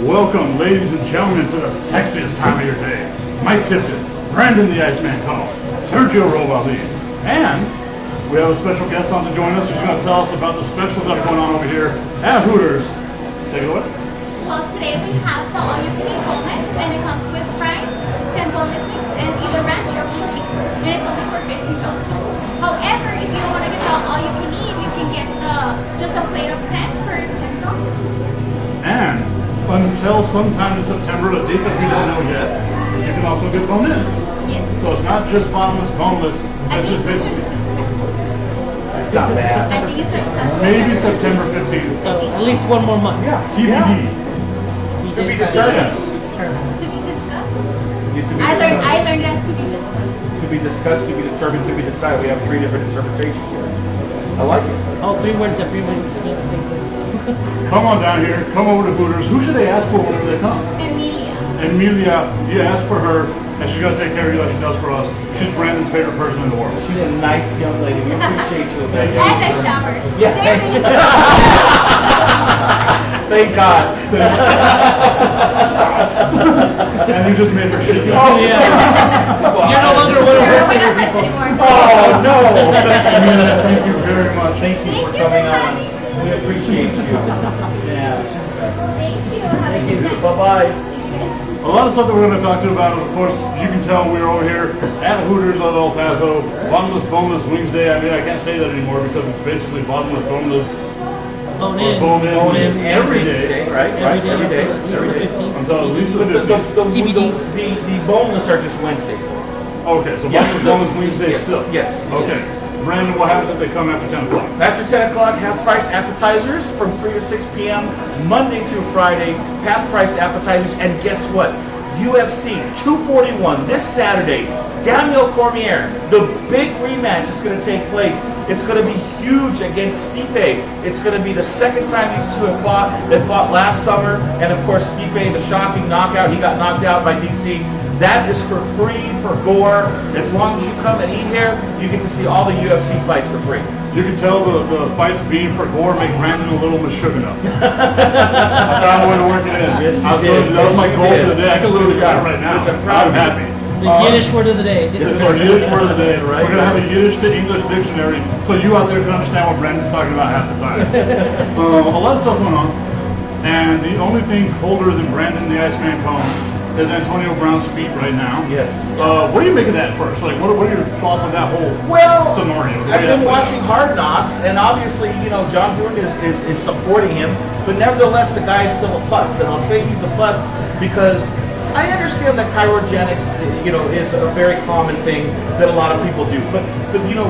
Welcome, ladies and gentlemen, to the sexiest time of your day. Mike Tipton, Brandon the Iceman Cohn, Sergio Robali, and we have a special guest on to join us who's going to tell us about the specials that are going on over here at Hooters. Take it away. Well, today we have the all-you-can-eat boneless, and it comes with fries, 10 boneless wings, and either ranch or blue cheese, and it's only for $15. However, if you don't want to get the all-you-can-eat, you can get just a plate of 10 for $10. And until sometime in September, a date that we don't know yet, you can also get bone-in. Yes. So it's not just bottomless, boneless. It's just basically It's not bad. I think it's maybe September 15th. So at least one more month. Yeah, TBD. To be determined. to be discussed. To be I determined. learned that to be discussed. To be discussed, to be determined, to be decided. We have 3 different interpretations here. I like it. All 3 words that pretty much mean the same thing. Come on down here. Come over to Hooters. Who should they ask for whenever they come? Emilia. Emilia, you ask for her, and she's going to take care of you like she does for us. She's Brandon's favorite person in the world. She's a nice young lady. We appreciate you, Megan. And I showered. Yeah. Thank God. And you just made her shake. Oh, yeah. You're no longer one of her favorite people. Oh, no. Emilia, thank you very much. Thank you for coming on. We appreciate you. Yeah. Thank you. Have a Thank good you. night. Bye-bye. A lot of stuff that we're going to talk to you about, of course, you can tell we're over here at Hooters of El Paso, bottomless, boneless wings day. I mean, I can't say that anymore because it's basically bottomless, boneless, Bone-in. bone-in every day. Right? Every day Every day. until at least Every the day. 15th. Until at least the The 15th. TBD. the boneless are just Wednesdays. Okay, so Yes. bottomless, boneless wings day Yes. still? Yes. Okay. Brandon, what happens if they come after 10 o'clock? After 10 o'clock, half-price appetizers from 3 to 6 p.m. Monday through Friday, half-price appetizers. And guess what? UFC 241 this Saturday. Daniel Cormier, the big rematch is going to take place. It's going to be huge against Stipe. It's going to be the second time these two have fought. They fought last summer, and of course Stipe, the shocking knockout, he got knocked out by DC. That is for free, for gore. As long as you come and eat here, you get to see all the UFC fights for free. You can tell the fights being for gore make Brandon a little mishuggah. I found a way to work it in. Yes, you I was did. gonna- that was my Yes, you goal did. for the day. I can literally start right now. Which I'm proud of you. happy. The Yiddish word of the day. It's our Yiddish word of the day. Right. We're going to have a Yiddish to English dictionary so you out there can understand what Brandon's talking about half the time. A lot of stuff going on. And the only thing colder than Brandon the Iceman Cohn is Antonio Brown's feet right now. Yes. What do you make of that first? Like, what are your thoughts on that whole scenario? I've been watching Hard Knocks, and obviously, John Gruden is supporting him, but nevertheless, the guy is still a putz, and I'll say he's a putz because I understand that chirogenics, is a very common thing that a lot of people do, but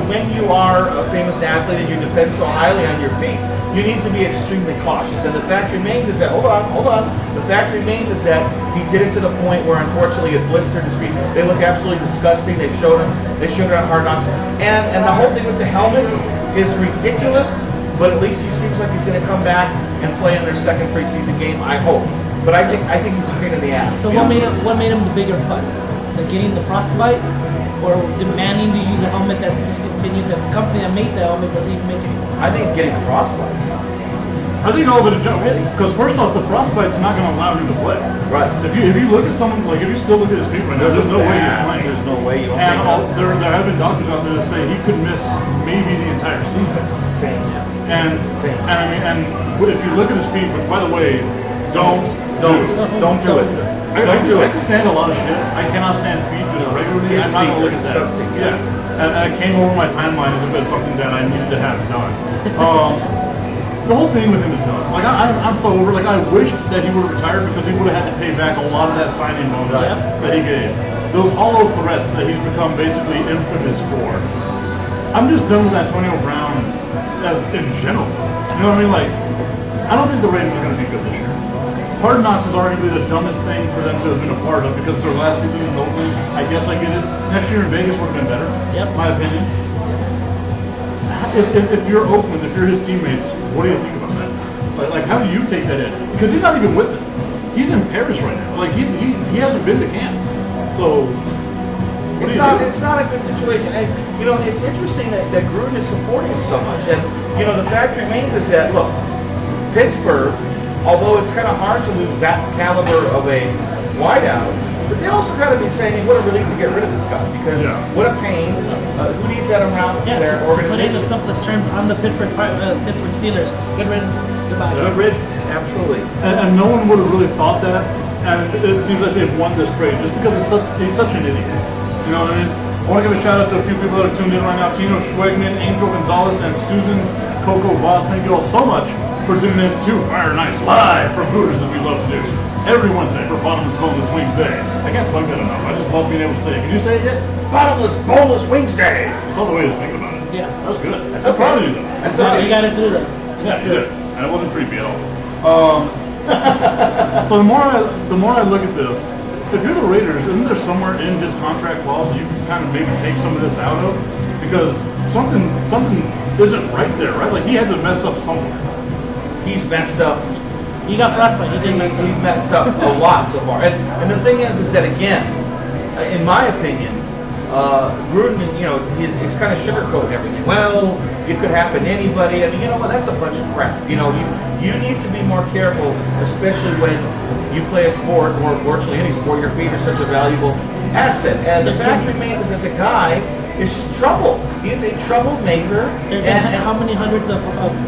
when you are a famous athlete and you depend so highly on your feet, you need to be extremely cautious. And the fact remains is that, hold on. The fact remains is that he did it to the point where unfortunately it blistered his feet. They look absolutely disgusting. They showed it on Hard Knocks. And the whole thing with the helmets is ridiculous, but at least he seems like he's going to come back and play in their second preseason game, I hope. But I think he's a pain in the ass. So what made him the bigger putz? Like getting the frostbite, or demanding to use a helmet that's discontinued? That the company that made the helmet doesn't even make it. I think getting frostbite. I think all of it is because first off, the frostbite's not going to allow him to play. Right. If you look at someone, like if you still look at his feet right now, there's no way he's playing. There's no way you don't And think there have been doctors out there that say he could miss maybe the entire season. Same. And I mean, and if you look at his feet, which by the way, don't Don't do it. I can stand a lot of shit. I cannot stand feet just regularly. His I'm not feet gonna look are at that. disgusting, yeah. Yeah. And it came over my timeline as if it's something that I needed to have done. The whole thing with him is done. Like I'm so over. Like I wish that he would have retired because he would have had to pay back a lot of that signing bonus that he gave. Those hollow threats that he's become basically infamous for. I'm just done with Antonio Brown as in general. You know what I mean? Like I don't think the Raiders are going to be good this year. Hard Knocks is arguably the dumbest thing for them to have been a part of because their last season in Oakland, I guess I get it. Next year in Vegas would have been better, my opinion. If you're Oakland, if you're his teammates, what do you think about that? Like how do you take that in? Because he's not even with them. He's in Paris right now. Like he hasn't been to camp. So It's not a good situation. And, it's interesting that Gruden is supporting him so much. And, the fact remains is that, look, Pittsburgh although it's kind of hard to lose that caliber of a wideout, but they also got to be saying, hey, what a relief to get rid of this guy, because what a pain. Who needs that around their to put it in organization? the simplest terms, on the Pittsburgh Steelers. Good riddance. Goodbye. Good riddance, absolutely. And no one would have really thought that. And it seems like they've won this trade just because he's such an idiot. You know what I mean? I want to give a shout out to a few people that are tuned in right now. Tino Schwegman, Angel Gonzalez, and Susan Coco Voss. Thank you all so much for tuning in to Fire Nights Live from Hooters, as we love to do. Every Wednesday for Bottomless Boneless Wings Day. I can't plug that enough. I just love being able to say it. Can you say it yet? Bottomless Boneless Wings Day. That's all the way to think about it. Yeah. That was good. I'm proud of you, though. That's okay. You got to do that. Yeah, you did. And it wasn't creepy at all. So the more I look at this, if you're the Raiders, isn't there somewhere in his contract clause you can kind of maybe take some of this out of? Because something isn't right there, right? Like he had to mess up somewhere. He's messed up. You got frostbite. You didn't mess up. He's messed up a lot so far. And the thing is that again, in my opinion, Gruden, he's kind of sugarcoating everything. Well, it could happen to anybody. I mean, you know what? That's a bunch of crap. You need to be more careful, especially when you play a sport, or virtually any sport. Your feet are such a valuable asset. And the fact remains is that the guy is just trouble. He's a troublemaker. And how many hundreds of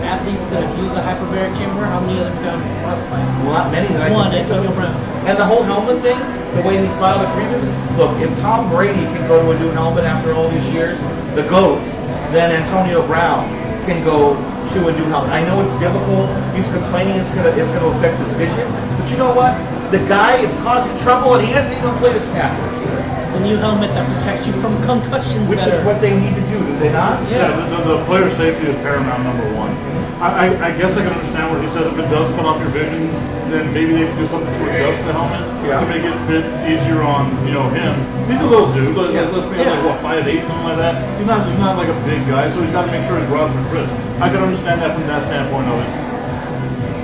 athletes that have used a hyperbaric chamber? How many of them found frostbite? Well, not many that I One, can think of. Antonio Brown. And the whole helmet thing, the way he filed a grievance, look, if Tom Brady can go to a new helmet after all these years, the GOAT, then Antonio Brown can go to a new helmet. I know it's difficult. He's complaining it's gonna affect his vision. But you know what? The guy is causing trouble, and he hasn't even played a snap this year. It's a new helmet that protects you from concussions Which better. is what they need to do they not? Yeah, the player safety is paramount number one. I guess I can understand where he says if it does cut off your vision, then maybe they can do something to adjust the helmet to make it fit easier on him. He's a little dude. Let's be like what 5'8", something like that. He's not like a big guy, so he's got to make sure his rods are crisp. I can understand that from that standpoint of it.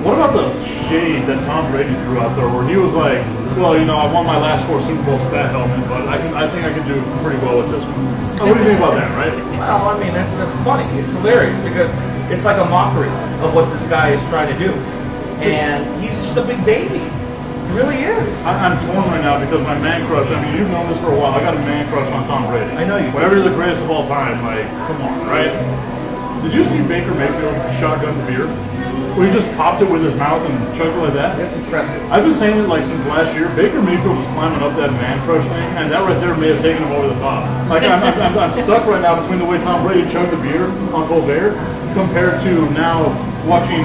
What about the shade that Tom Brady threw out there, where he was like, well, I won my last 4 Super Bowls with that helmet, but I think I can do pretty well with this one. What do you think about that, right? Well, I mean, that's funny. It's hilarious because it's like a mockery of what this guy is trying to do. And he's just a big baby. He really is. I'm torn right now because my man crush, I mean, you've known this for a while. I got a man crush on Tom Brady. I know you do. Whatever you're the greatest of all time, like, come on, right? Did you see Baker Mayfield shotgun the beer? Where he just popped it with his mouth and chugged it like that? That's impressive. I've been saying it like since last year. Baker Mayfield was climbing up that man crush thing, and that right there may have taken him over the top. Like I'm stuck right now between the way Tom Brady chugged the beer on Colbert compared to now watching.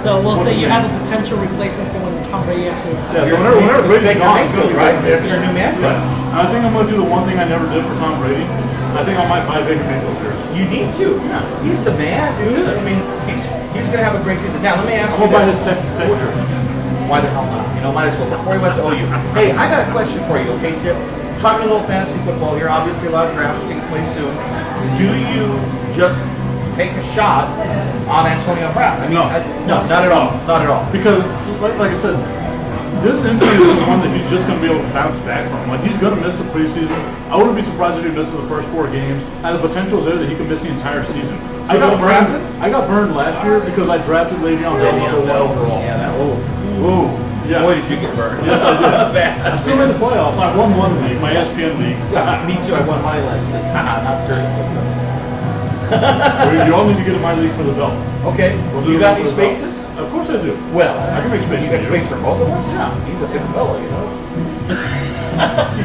So we'll say you have a potential replacement for when Tom Brady actually. Yeah, so whenever Brady's gone, it's gonna be right? Baker That's your new man crush. I think I'm gonna do the one thing I never did for Tom Brady. I think I might buy Baker Mayfield jersey. You need to. Yeah. He's the man, dude. I mean, he's going to have a great season. Now, let me ask I'm you gonna buy his this. Texas Tech jersey. Why the hell not? Might as well. Before we went to OU. Hey, I got a question for you, okay, Tip? Talking a little fantasy football here. Obviously, a lot of drafts taking place soon. Do you just take a shot on Antonio Brown? I mean, No. no, not at all. Not at all. Because, like I said, this injury is the one that he's just going to be able to bounce back from. Like, he's going to miss the preseason. I wouldn't be surprised if he misses the first 4 games. And the potential is there that he can miss the entire season. So I got burned last year because I drafted Le'Veon Bell overall. Yeah, that. Ooh. Yeah. Boy, did you get burned. Yes, I did. Bad. I still made the playoffs. I won one league, my ESPN league. Me too. I won my last league. Not Sergio. You all need to get in my league for the belt. Okay. We'll You do got it any for the belt. spaces? Of course I do. Well, I can make space You for got you. space for both of us? Yeah. He's a big fellow, He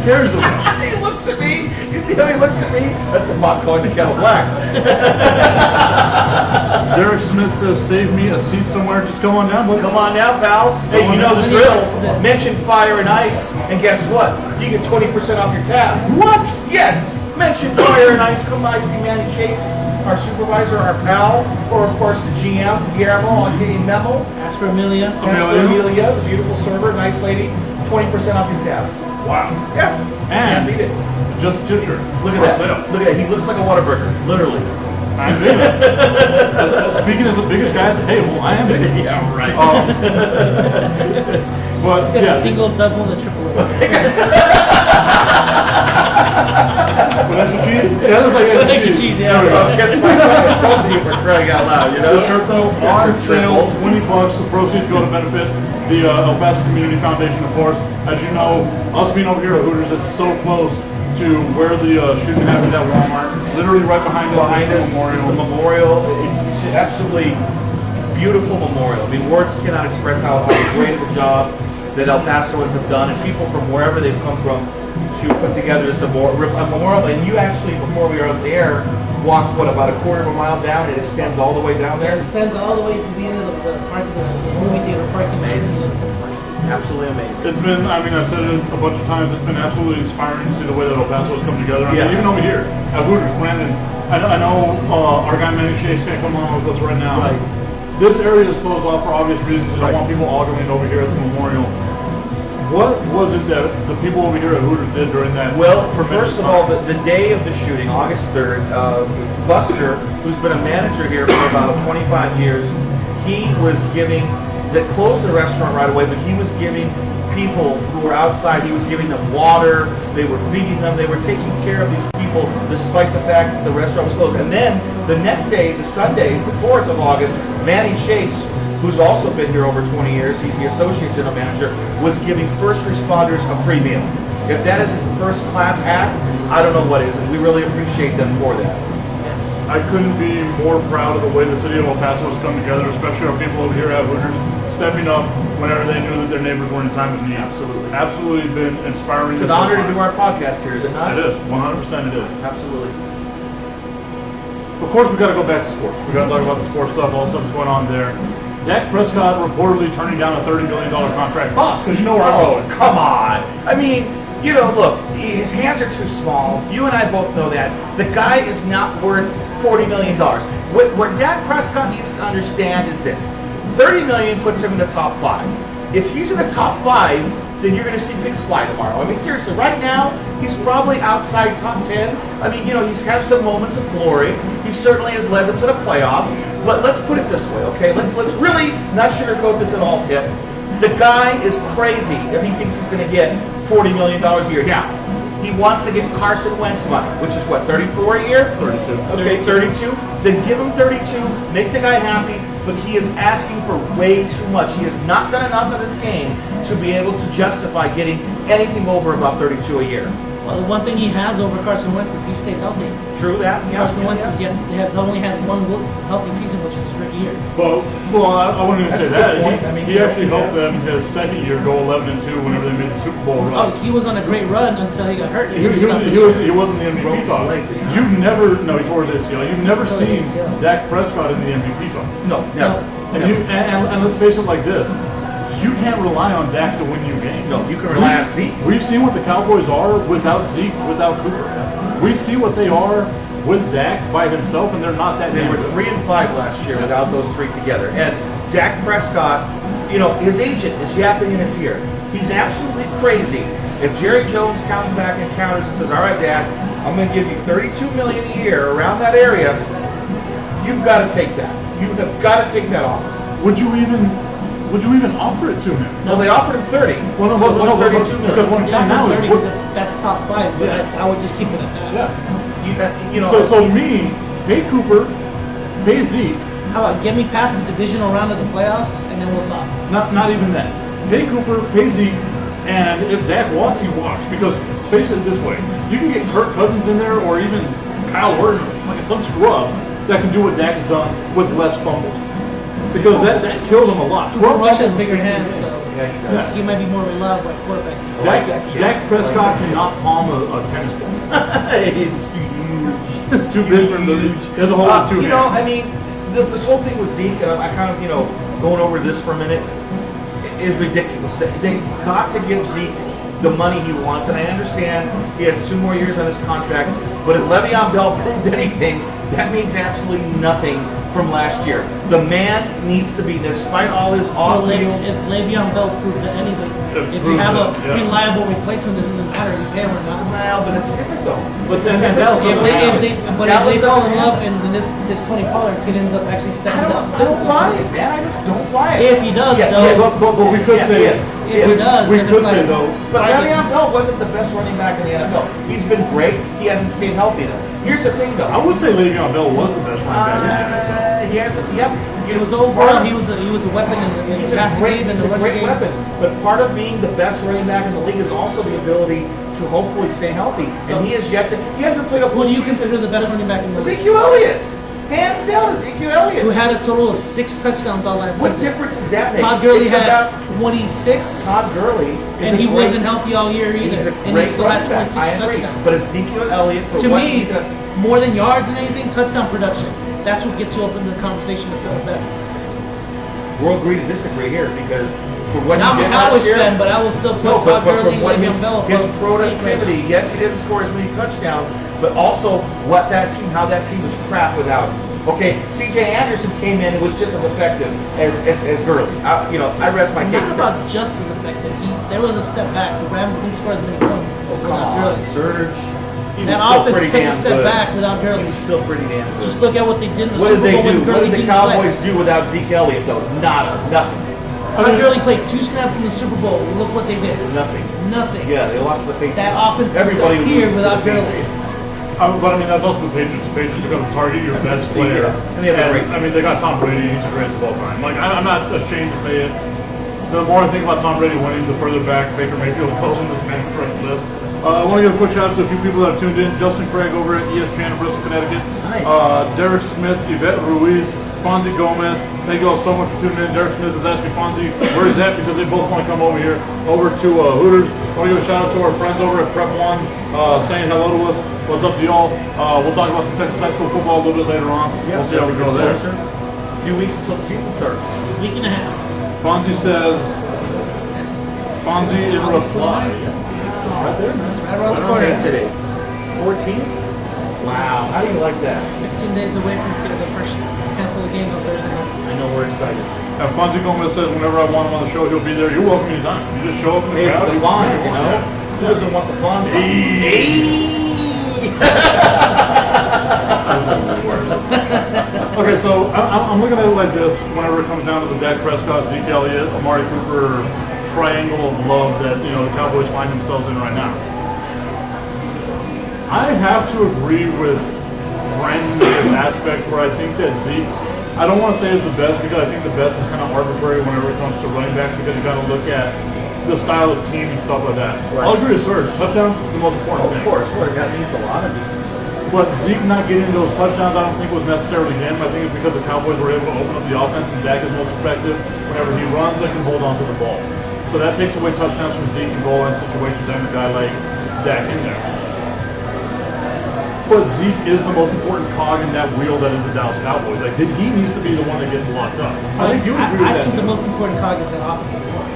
carries the belt. He looks at me. You see how he looks at me? That's a pot calling the kettle black. Derek Smith says, save me a seat somewhere. Just come on down. Come on now, pal. Hey, you know the drill. Mention Fire and Ice, and guess what? You get 20% off your tab. What? Yes. Mention Fire and Ice. Come by, see Manny Shakes, our supervisor, our pal, or of course the GM, Guillermo, aka Memo. Ask for Amelia. Ask for Amelia, the beautiful server, nice lady. 20% off your tab. Wow. Yeah. And Can't beat it. just Titcher. Look at that. Look at that. He looks like a Whataburger. Literally. I'm big. Speaking as the biggest guy at the table, I am big. Yeah, right. But It's got yeah. a single, double, and a triple. extra cheese? Yeah, that looks like Extra cheese, yeah. There we go. That's my fucking company for crying out loud, you know? The shirt though, on sale, $20. The proceeds go to benefit the El Paso Community Foundation, of course. As you know, us being over here at Hooters is so close to where the shooting happened at Walmart. Literally right behind us. Behind us, Memorial. is the memorial. It's absolutely beautiful memorial. I mean, words cannot express how great of a job that El Pasoans have done, and people from wherever they've come from to put together this memorial. And you actually, before we were out there, walked about a quarter of a mile down, and it extends all the way down there. It extends all the way to the end of the parking, the movie theater parking lot. It's like Absolutely amazing. It's been, I mean, I've said it a bunch of times, it's been absolutely inspiring to see the way that El Paso has come together. I mean, even over here at Hooters, Brandon, I know our guy Manny Chase can't come on with us right now. Right. This area is closed off for obvious reasons. I don't want people ogling over here at the memorial. What was it that the people over here at Hooters did during that? Well, first of all, the day of the shooting, August 3rd, Buster, who's been a manager here for about 25 years, he was giving, they closed the restaurant right away, but he was giving people who were outside, he was giving them water, they were feeding them, they were taking care of these people despite the fact that the restaurant was closed. And then the next day, the Sunday, the 4th of August, Manny Chase, who's also been here over 20 years, he's the associate general manager, was giving first responders a free meal. If that isn't first class act, I don't know what is, and we really appreciate them for that. I couldn't be more proud of the way the city of El Paso has come together, especially our people over here at Hooters, stepping up whenever they knew that their neighbors were in time of need. Absolutely. Absolutely been inspiring. It's an honor to do our podcast here, is it not? It is, 100% it is. Absolutely. Of course, we got to go back to sports. We got to talk about the sports stuff, all the stuff that's going on there. Dak Prescott reportedly turning down a $30 million contract. Boss, because you know where I'm Oh, going. come on. I mean, you know, look, his hands are too small. You and I both know that. The guy is not worth $40 million. What Dak Prescott needs to understand is this. $30 million puts him in the top 5. If he's in the top 5, then you're going to see pigs fly tomorrow. I mean, seriously, right now, he's probably outside top 10. I mean, you know, he's had some moments of glory. He certainly has led them to the playoffs. But let's put it this way, okay? Let's really not sugarcoat this at all, Kip. The guy is crazy if he thinks he's going to get $40 million a year. Now, he wants to get Carson Wentz money, which is what, 34 a year? 32. Okay, 32. Then give him 32, make the guy happy, but he is asking for way too much. He has not done enough in this game to be able to justify getting anything over about 32 a year. Well, the one thing he has over Carson Wentz is he stayed healthy. True that? Yeah. Carson Wentz has only had one healthy season, which is his rookie year. Well, I wouldn't even say That's a that. good point. I mean, He actually helped yeah. them his second year go 11-2 whenever they made the Super Bowl run. Oh, he was on a great run until he got hurt. He wasn't the MVP talk. Lately, huh? You've never, no, he tore his ACL. You've never Tore his seen ACL. Dak Prescott in the MVP talk. No, never. And let's face it like this. You can't rely on Dak to win you games. No, you can rely on Zeke. We've seen what the Cowboys are without Zeke, without Cooper. We see what they are with Dak by himself, and they're not that They damn were good. 3-5 last year without those three together. And Dak Prescott, you know, his agent is yapping in his ear. He's absolutely crazy. If Jerry Jones comes back and counters and says, all right, Dak, I'm going to give you $32 million a year around that area, you've got to take that. You have got to take that off. Would you even offer it to him? No, they offered him 30. Well, no, so but- what's no, but- 32 million? because what I'm He saying now offered is 30 because that's top 5. But Yeah. I would just keep it at that. Yeah. You know, So to me, pay Cooper, pay Zeke. How about get me past the divisional round of the playoffs, and then we'll talk. Not even that. Pay Cooper, pay Zeke, and if Dak walks, he walks. Because face it this way, you can get Kirk Cousins in there, or even Kyle Orton, like some scrub that can do what Dak's done with less fumbles. Because that kills him a lot. Cooper Rush has fumbles bigger in hands, the so game. yeah, he does. he might be more reliable at quarterback. Dak Prescott cannot palm a tennis ball. It's huge. It's too big for him to. He has a whole lot of two You know, hands. I mean, this whole thing with Zeke, and I kind of, you know, going over this for a minute, is ridiculous. They got to give Zeke the money he wants, and I understand he has 2 more years on his contract, but if Le'Veon Bell proved anything, that means absolutely nothing from last year. The man needs to be, despite all his Well, off-field. if Le'Veon Bell proved anything, if you have a reliable replacement, it doesn't matter if you pay him or not. Well, but it's different though. But then Dallas If doesn't they, have if it. they, but Dallas if they fall in doesn't love have and then this Tony Pollard kid ends up actually stepping up, I don't buy it, man. I just don't buy it. If he does, Yeah, though. yeah, But we could say If he does, we then could it's say like- though. But I Le'Veon Bell wasn't the best running back in the NFL. He's been great. He hasn't stayed healthy though. Here's the thing though. I would say Le'Veon Bell was the best running back in the NFL. He hasn't. Yep. It was overall, he was a weapon in He's the a passing great, game and he's the a running great game. weapon. But part of being the best running back in the league is also the ability to hopefully stay healthy. So- And he has yet to. He hasn't played a Who full do you season. consider the best running back in the league? Ezekiel Elliott. Hands down, Ezekiel Elliott. Who had a total of 6 touchdowns all last What season. difference does that make? Todd Gurley It's had about 26, Todd Gurley. is and a he great- wasn't healthy all year He's either, a and he great still had running back. 26 I agree. touchdowns. But Ezekiel Elliott, for To what me, he does, more than yards and anything, touchdown production. That's what gets you up in the conversation to the best. we'll agree to disagree here because for what And he I'm a did last Cowboys year. fan, but I will still put No, Todd but Gurley from what and his, Le'Veon Bell his above productivity, yes, he didn't score as many touchdowns, but also what that team, how that team was crap without him. Okay, C.J. Anderson came in and was just as effective as Gurley. I rest my case. Not about just as effective. There was a step back. The Rams didn't score as many points Come without on, Gurley. Serge. He That was still offense pretty took a damn step good. back without Gurley. He was still pretty damn good. Just look at what they did in the What Super did they Bowl when do? What Gurley did the didn't Cowboys play. do without Zeke Elliott though? Nada, nothing, Todd Gurley played 2 snaps in the Super Bowl. Look what they did. nothing. Nothing. Yeah, they lost to the Patriots. That offense Everybody disappeared loses to without the Gurley. Patriots. But I mean, that's also the Patriots. The Patriots are going to target your best player. Yeah. And they have a great- I mean, they got Tom Brady. He's the greatest of all time. Like, I'm not ashamed to say it. The more I think about Tom Brady winning, the further back Baker Mayfield goes in this man's list. I want to give a quick shout out to a few people that have tuned in. Justin Craig over at ESPN in Bristol, Connecticut. Nice. Derek Smith, Yvette Ruiz, Fonzie Gomez. Thank you all so much for tuning in. Derek Smith is asking Fonzie where he's at because they both want to come over here, over to Hooters. I want to give a shout out to our friends over at Prep One, saying hello to us. What's up to y'all? We'll talk about some Texas high school football a little bit later on. We'll see how we go there. A few weeks until the season starts. Week and a half. Fonzie says, Fonzie in reply. Right there, man. Right around the What corner. are we today? 14? Wow. How do you like that? 15 days away from the first handful of games on Thursday night. I know we're excited. Fonzie Gomez says whenever I want him on the show, he'll be there. You're welcome anytime. You just show up in the Hey, it's crowd. the you Fonz, can you know? Who doesn't want the Fonz? Okay, so I'm looking at it like this whenever it comes down to the Dak Prescott, Zeke Elliott, Amari Cooper triangle of love that, the Cowboys find themselves in right now. I have to agree with Brandon in this aspect where I think that Zeke, I don't want to say is the best because I think the best is kind of arbitrary whenever it comes to running backs because you got to look at the style of team and stuff like that. Right. I'll agree with Serge. Touchdown is the most important thing. Of course, that means a lot of you. But Zeke not getting those touchdowns, I don't think was necessarily him. I think it's because the Cowboys were able to open up the offense, and Dak is most effective whenever he runs and can hold on to the ball. So that takes away touchdowns from Zeke and goal line situations and a guy like Dak in there. But Zeke is the most important cog in that wheel that is the Dallas Cowboys. Like, he needs to be the one that gets locked up. I think you would agree with I that. think the too. most important cog is that offensive line.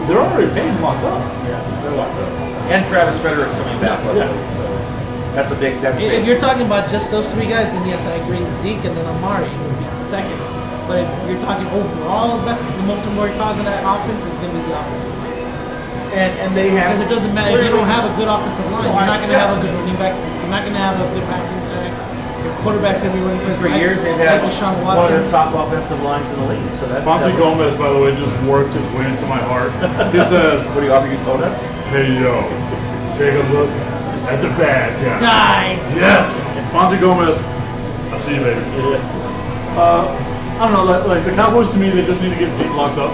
They're already paying him locked up. Yeah, they're locked up. And Travis Frederick's coming back. Yeah. So that's a big. That's If big. you're talking about just those 3 guys, then yes, I agree. Zeke and then Amari would be second. But if you're talking overall, the most important cog in that offense is going to be the offensive line. And they have. Because it doesn't matter. If you don't have a good offensive line, No, you're not going to yeah. have a good running back. You're not going to have a good passing attack. Your quarterback can be running For years, they've had Deshaun one of Watson. the top offensive lines in the league. So that's. Fonzie Gomez, by the way, just worked his way into my heart. He says, What do you offer you donuts? hey, yo, take a look at the bad guy. Nice. Yes! Fonzie Gomez, I see you, baby. I don't know, like the Cowboys to me, they just need to get Zeke locked up.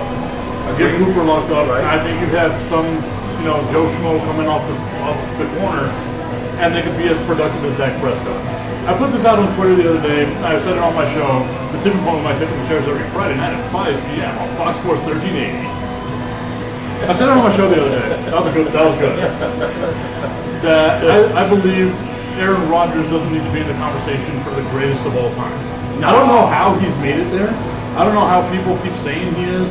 Get Cooper locked up. Right. I think you'd have some, Joe Schmo coming off the corner, and they could be as productive as Dak Prescott. I put this out on Twitter the other day. I said it on my show. The tipping point of my tipping shares every Friday night at 5 p.m. on Fox Sports 1380. I said it on my show the other day. That was good. Yes. That I believe Aaron Rodgers doesn't need to be in the conversation for the greatest of all time. No. I don't know how he's made it there. I don't know how people keep saying he is.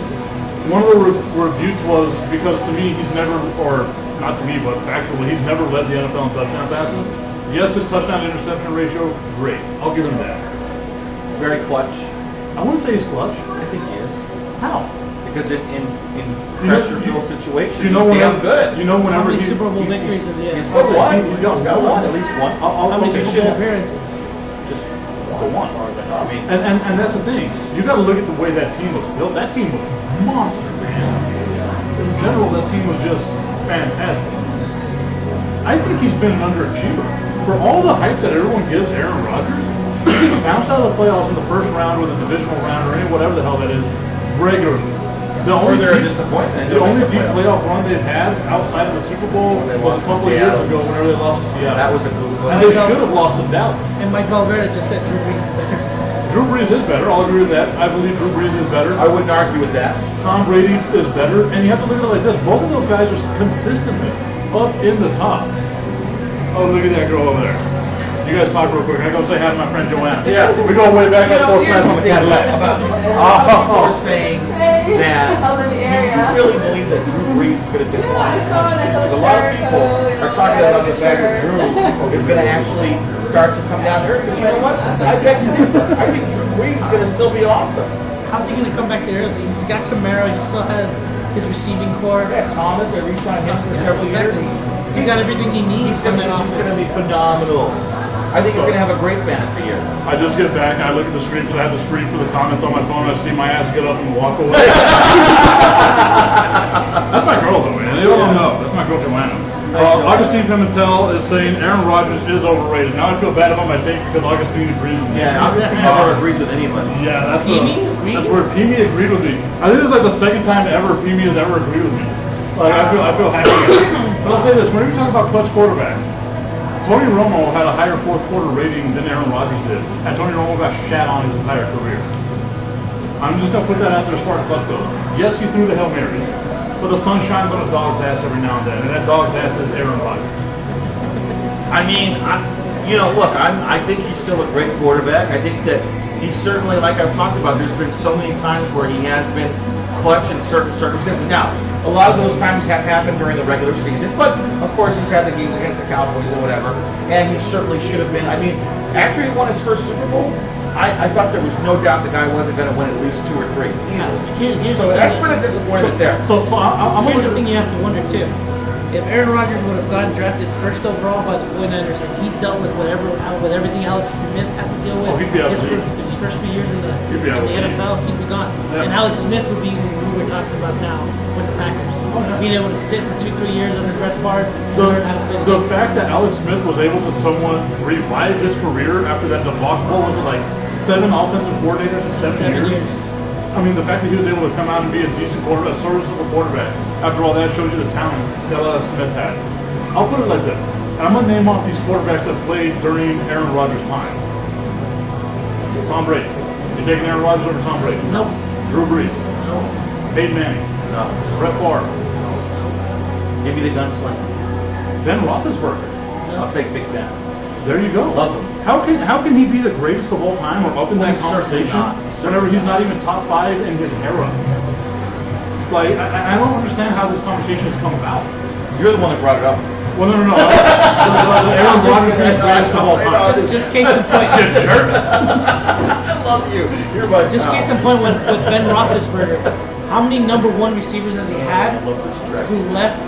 One of the rebukes was because to me he's never, or not to me, but actually he's never led the NFL in touchdown passes. Yes, his touchdown interception ratio, great. I'll give him that. Very clutch. I wouldn't say he's clutch. I think he is. How? Because in You know- pressure-filled situations, You know he's damn whenever, good. you know How whenever many he, Super Bowl he's- victories does he have? He's got one. He's got one, at least one. I'll How many okay, Super shit. Bowl appearances? Just The one. I mean, And that's the thing. You got to look at the way that team was built. That team was monster, man. In general, that team was just fantastic. I think he's been an underachiever. For all the hype that everyone gives Aaron Rodgers, he gets bounced out of the playoffs in the first round or the divisional round or any whatever the hell that is regularly. The or only they're a deep- disappointment. The only deep playoff run they've had outside of the Super Bowl When they was lost a couple to of years Seattle. ago whenever they lost to Seattle. That was a good And one. they should have lost to Dallas. And Mike Valverde just said Drew Brees is better. Drew Brees is better. I'll agree with that. I believe Drew Brees is better. I wouldn't argue with that. Tom Brady is better. And you have to look at it like this. Both of those guys are consistently up in the top. Oh, look at that girl over there. You guys talk real quick. I go say hi to my friend Joanna. Yeah. We go way back like 4 here's class on the Cadillac. about people are saying that you really believe that Drew Brees is going to decline. A lot of people are talking about the fact that Drew is going to actually start to come down there. But you know what? I beg to differ. I think Drew Brees is going to still be awesome. How's he going to come back there early? He's got Camaro. He still has his receiving core. Yeah, Thomas, I re-signed him for several years. He's got everything he needs He's from going that to offense. be phenomenal. I think he's going to have a great fantasy year. I just get back and I look at the stream because I have the stream for the comments on my phone. I see my ass get up and walk away. That's my girl though, man. They all don't know. That's my girl Joanna. Augustine Pimentel is saying Aaron Rodgers is overrated. Now I feel bad about my take because Augustine agrees with me. Yeah, Augustine never agrees with anybody. Yeah, that's Pimi agreed? that's where Pimi agreed with me. I think it's like the second time ever Pimi has ever agreed with me. Like I feel happy. But I'll say this: whenever you talk about clutch quarterbacks, Tony Romo had a higher fourth quarter rating than Aaron Rodgers did, and Tony Romo got shat on his entire career. I'm just gonna put that out there as far as clutch goes. Yes, he threw the Hail Marys, but the sun shines on a dog's ass every now and then, and that dog's ass is Aaron Rodgers. I mean, look, I think he's still a great quarterback. I think that he's certainly, like I've talked about, there's been so many times where he has been clutch in certain circumstances. Now, a lot of those times have happened during the regular season, but of course he's had the games against the Cowboys and whatever, and he certainly should have been. I mean, after he won his first Super Bowl, I thought there was no doubt the guy wasn't going to win at least 2 or 3 easily. Here's So the that's thing. been a disappointment there. So I'm Here's gonna the thing you have to wonder too. If Aaron Rodgers would have gotten drafted first overall by the 49ers and he dealt with with everything Alex Smith had to deal with Oh, he'd be out of the league. his first few years in the He'd be out of the league. NFL, he'd be gone. Yeah. And Alex Smith would be who we're talking about now with the Packers. Oh, yeah. Being able to sit for 2-3 years under Brett Favre and The, learn how to play the fact that Alex Smith was able to somewhat revive his career after that debacle, was it like 7 offensive coordinators in 7 years? I mean, the fact that he was able to come out and be a decent quarterback, a serviceable quarterback, after all that shows you the talent that Alex Smith had. I'll put it like this. And I'm going to name off these quarterbacks that played during Aaron Rodgers' time. Tom Brady. You taking Aaron Rodgers over Tom Brady? Nope. Drew Brees. No. Peyton Manning. No. Brett Favre. Give me the gunslinger. Ben Roethlisberger. I'll take Big Ben. There you go. Love him. How can he be the greatest of all time or up in that He's certainly conversation not. whenever he's not even top 5 in his era? Like I don't understand how this conversation has come about. You're the one that brought it up. Well, no. Aaron Rodgers being the greatest of all time. Just case in point. You jerk. I love you. You're my Just pal. case in point with Ben Roethlisberger, how many number 1 receivers has he had who left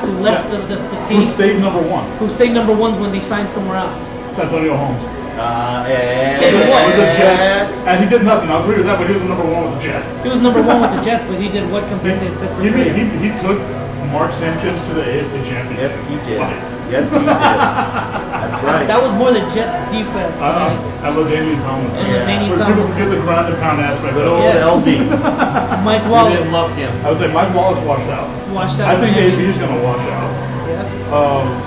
the Who team, stayed number 1? who stayed number 1s when they signed somewhere else? Santonio Holmes. And With the Jets. And he did nothing. I'll agree with that, but he was number 1 with the Jets. He was number 1 with the Jets, but he did what compared to his Pittsburgh career? He took Mark Sanchez to the AFC Championship. Yes, he did. Twice. Yes, he did. That's right. That was more the Jets defense than anything. I love Damian Tomlinson. And Damian When people Tomlinson. forget the ground and pound aspect. Good old Yes. LD. Mike You Wallace didn't love him. I would say Mike Wallace washed out. washed out. I think Miami. AB is going to wash out. Yes.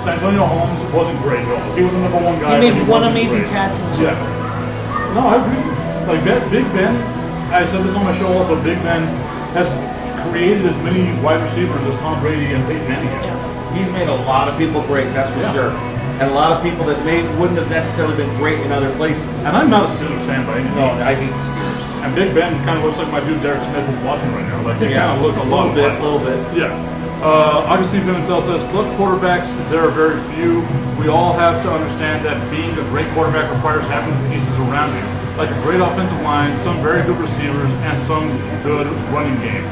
Santonio Holmes wasn't great at all. He was the number 1 guy. He but made one wasn't amazing great. catch in the Yeah. No, I agree. Like Big Ben, I said this on my show also. Big Ben has created as many wide receivers as Tom Brady and Peyton Manning. Yeah. He's made a lot of people great, that's for Yeah. sure. And a lot of people that wouldn't have necessarily been great in other places. And I'm not a Steelers fan by any No, means. I hate the Steelers. And Big Ben kind of looks like my dude Derek Smith is watching right now. Like they kind of look a little bit. Yeah. Augustine Pimentel says, clutch quarterbacks, there are very few. We all have to understand that being a great quarterback requires having the pieces around you. like a great offensive line, some very good receivers, and some good running game.